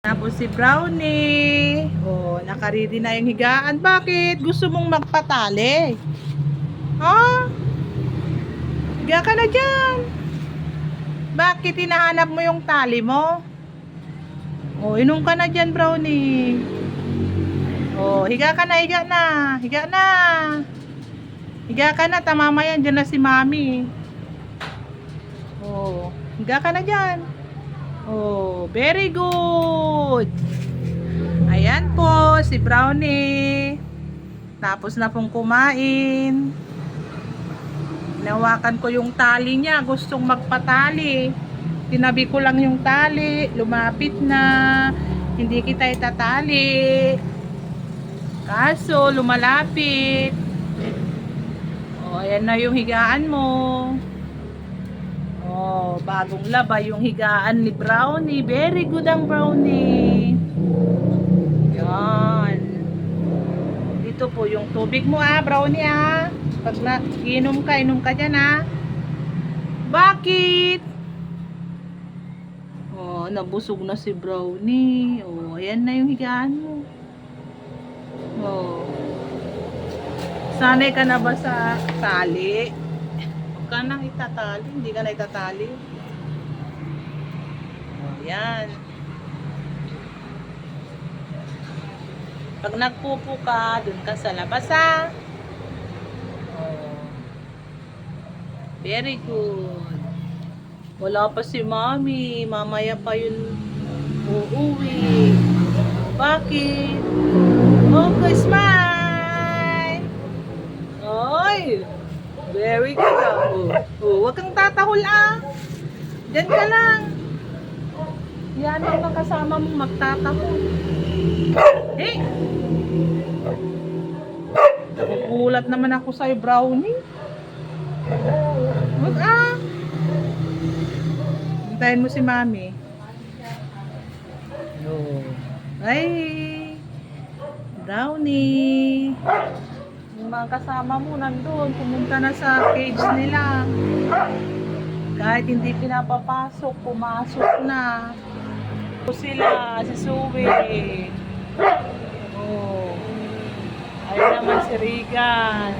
Tapos si Brownie. Oh, nakaready na yung higaan. Bakit? Gusto mong magpatali? Ha? Higa ka na dyan. Bakit hinahanap mo yung tali mo? Oh, inom ka na dyan, Brownie. Oh, higa ka na, higa na. Higa na. Higa ka na, tamama yan. Dyan na si Mami. Oh, higa ka na dyan. Oh, very good. Ayan po, si Brownie. Tapos na pong kumain. Hinawakan ko yung tali niya. Gustong magpatali. Tinabi ko lang yung tali. Lumapit na. Hindi kita itatali. Kaso, lumalapit. O, ayan na yung higaan mo. Oh, bagong laba yung higaan ni Brownie. Very good ang Brownie. Yan. Dito po yung tubig mo Brownie Pag inom ka dyan Bakit? Oh, nabusog na si Brownie. Oh, ayan na yung higaan mo. Oh. Sanay ka na ba sa tali? Ka nang itatali, hindi ka na itatali. Oh, yan. Pag nagpupo ka, dun ka sa labas Oh. Very good. Wala pa si Mami, mamaya pa yun uuwi. Bakit? Okay, smile! Oy! Very good. Huwag kang tatahol Diyan ka lang. Yan ang kasama mong magtatahol. Hey! Nakukulat naman ako sa'yo, Brownie. Huwag Hintayin mo si Mami. Ay! Brownie! Yung mga kasama mo nandun, pumunta na sa cage nila. Kahit hindi pinapapasok, pumasok na. Sila, si Zoe. Oh. Ayun naman si Regan.